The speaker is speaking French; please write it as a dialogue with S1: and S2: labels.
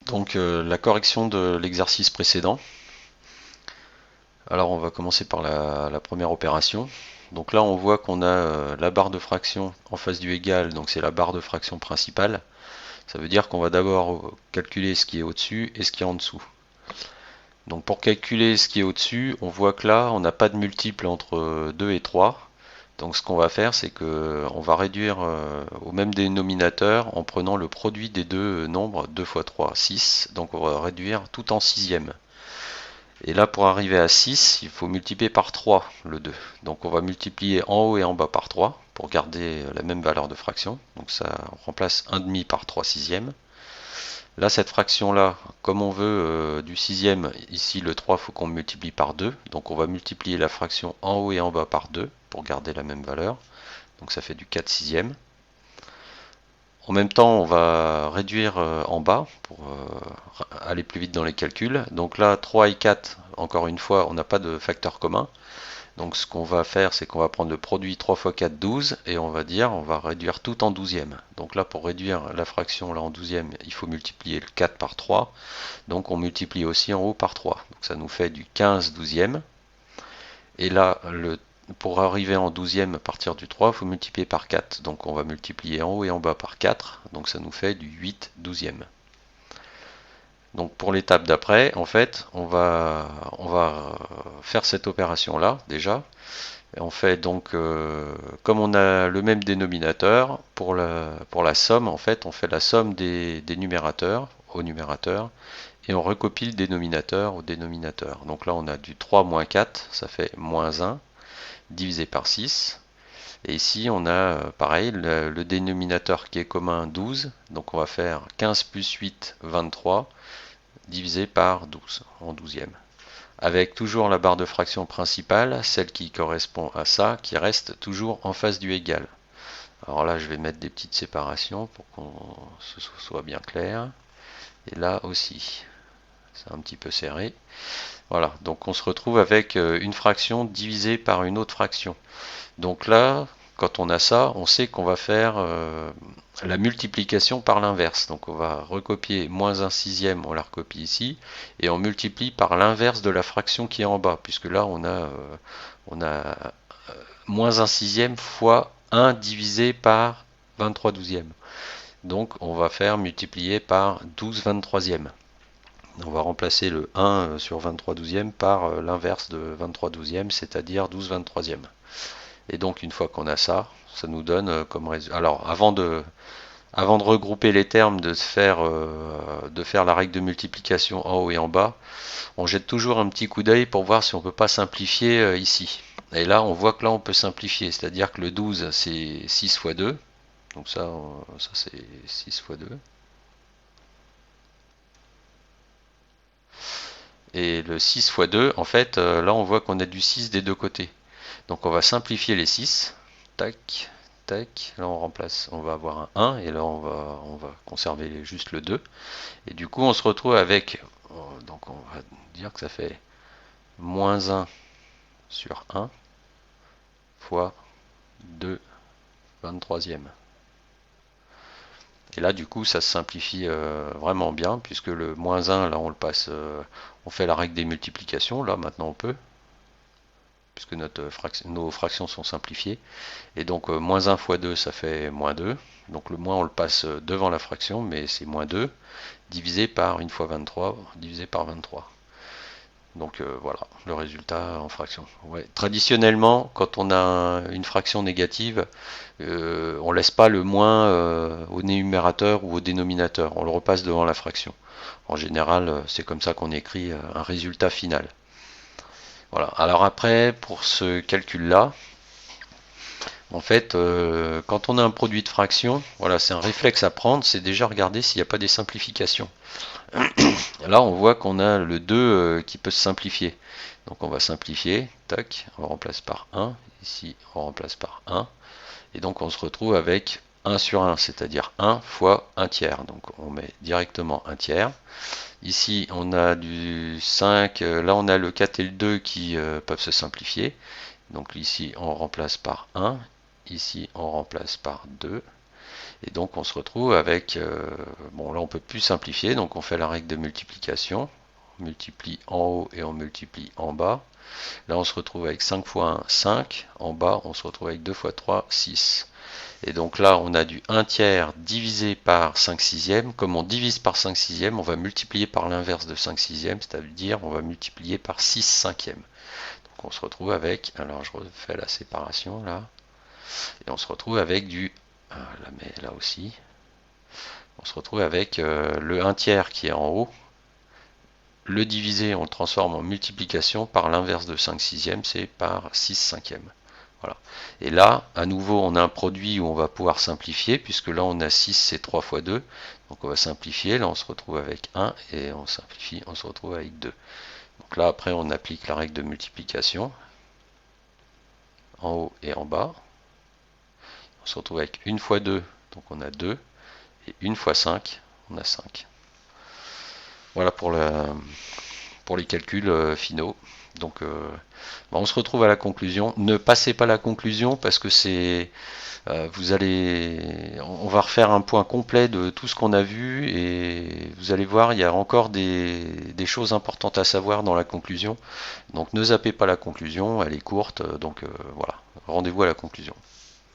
S1: Donc la correction de l'exercice précédent. Alors on va commencer par la première opération. Donc là on voit qu'on a la barre de fraction en face du égal, donc c'est la barre de fraction principale. Ça veut dire qu'on va d'abord calculer ce qui est au-dessus et ce qui est en dessous. Donc pour calculer ce qui est au-dessus, on voit que là on n'a pas de multiple entre 2 et 3. Donc ce qu'on va faire, c'est que on va réduire au même dénominateur en prenant le produit des deux nombres, 2 fois 3, 6. Donc on va réduire tout en sixième. Et là, pour arriver à 6, il faut multiplier par 3 le 2. Donc on va multiplier en haut et en bas par 3 pour garder la même valeur de fraction. Donc ça remplace 1,5 par 3 sixièmes. Là, cette fraction-là, comme on veut du sixième, ici le 3, il faut qu'on multiplie par 2. Donc on va multiplier la fraction en haut et en bas par 2 pour garder la même valeur. Donc ça fait du 4 sixièmes. En même temps, on va réduire en bas pour aller plus vite dans les calculs. Donc là, 3 et 4, encore une fois, on n'a pas de facteur commun. Donc ce qu'on va faire, c'est qu'on va prendre le produit 3 fois 4, 12, et on va réduire tout en douzième. Donc là, pour réduire la fraction là en douzième, il faut multiplier le 4 par 3. Donc on multiplie aussi en haut par 3. Donc ça nous fait du 15 douzième. Et là, pour arriver en douzième à partir du 3, il faut multiplier par 4. Donc on va multiplier en haut et en bas par 4. Donc ça nous fait du 8 douzième. Donc pour l'étape d'après, en fait, on va faire cette opération-là déjà. Et on fait donc, comme on a le même dénominateur, pour la somme, en fait, on fait la somme des numérateurs au numérateur et on recopie le dénominateur au dénominateur. Donc là, on a du 3 moins 4, ça fait moins 1, divisé par 6. Et ici, on a pareil, le dénominateur qui est commun 12. Donc on va faire 15 plus 8, 23, divisé par 12, en douzième. Avec toujours la barre de fraction principale, celle qui correspond à ça, qui reste toujours en face du égal. Alors là, je vais mettre des petites séparations pour qu'on ce soit bien clair. Et là aussi, c'est un petit peu serré. Voilà, donc on se retrouve avec une fraction divisée par une autre fraction. Donc là, quand on a ça, on sait qu'on va faire la multiplication par l'inverse. Donc on va recopier moins 1 sixième, on la recopie ici, et on multiplie par l'inverse de la fraction qui est en bas, puisque là on a moins 1 sixième fois 1 divisé par 23 douzièmes. Donc on va faire multiplier par 12 23e. On va remplacer le 1 sur 23 douzièmes par l'inverse de 23 douzièmes, c'est-à-dire 12 23e. Et donc une fois qu'on a ça, ça nous donne comme résultat. Alors avant de regrouper les termes, de faire la règle de multiplication en haut et en bas, on jette toujours un petit coup d'œil pour voir si on ne peut pas simplifier ici. Et là, on voit que là, on peut simplifier, c'est-à-dire que le 12, c'est 6 fois 2. Donc ça c'est 6 fois 2. Et le 6 fois 2, en fait, là, on voit qu'on a du 6 des deux côtés. Donc on va simplifier les 6. Tac, tac. Là on remplace, on va avoir un 1 et là on va conserver juste le 2. Et du coup on se retrouve avec, donc on va dire que ça fait moins 1 sur 1 fois 2 23e. Et là du coup ça se simplifie vraiment bien puisque le moins 1 là on le passe, on fait la règle des multiplications, là maintenant on peut, puisque nos fractions sont simplifiées. Et donc moins 1 fois 2 ça fait moins 2. Donc le moins on le passe devant la fraction, mais c'est moins 2, divisé par 1 fois 23, divisé par 23. Donc voilà, le résultat en fraction. Ouais. Traditionnellement, quand on a une fraction négative, on ne laisse pas le moins au numérateur ou au dénominateur, on le repasse devant la fraction. En général, c'est comme ça qu'on écrit un résultat final. Voilà. Alors après, pour ce calcul-là, en fait, quand on a un produit de fraction, voilà, c'est un réflexe à prendre, c'est déjà regarder s'il n'y a pas des simplifications. Là, on voit qu'on a le 2 qui peut se simplifier. Donc on va simplifier, tac, on remplace par 1, ici on remplace par 1, et donc on se retrouve avec 1 sur 1, c'est-à-dire 1 fois 1 tiers. Donc on met directement 1 tiers. Ici on a du 5, là on a le 4 et le 2 qui peuvent se simplifier. Donc ici on remplace par 1, ici on remplace par 2, Et donc on se retrouve avec, bon là on peut plus simplifier, donc on fait la règle de multiplication, on multiplie en haut et on multiplie en bas. Là on se retrouve avec 5 fois 1, 5, en bas on se retrouve avec 2 fois 3, 6. Et donc là on a du 1 tiers divisé par 5 sixièmes, comme on divise par 5 sixièmes, on va multiplier par l'inverse de 5 sixièmes, c'est-à-dire on va multiplier par 6 cinquièmes. Donc on se retrouve avec, alors je refais la séparation là, et on se retrouve avec du, la mets là aussi, on se retrouve avec le 1 tiers qui est en haut, le divisé on le transforme en multiplication par l'inverse de 5 sixièmes, c'est par 6 cinquièmes. Voilà. Et là, à nouveau, on a un produit où on va pouvoir simplifier, puisque là on a 6, c'est 3 fois 2. Donc on va simplifier, là on se retrouve avec 1, et on simplifie, on se retrouve avec 2. Donc là après on applique la règle de multiplication, en haut et en bas. On se retrouve avec 1 fois 2, donc on a 2, et 1 fois 5, on a 5. Voilà pour les calculs finaux. Donc on se retrouve à la conclusion. Ne passez pas la conclusion parce que c'est on va refaire un point complet de tout ce qu'on a vu et vous allez voir, il y a encore des choses importantes à savoir dans la conclusion. Donc ne zappez pas la conclusion, elle est courte. Donc voilà, rendez-vous à la conclusion.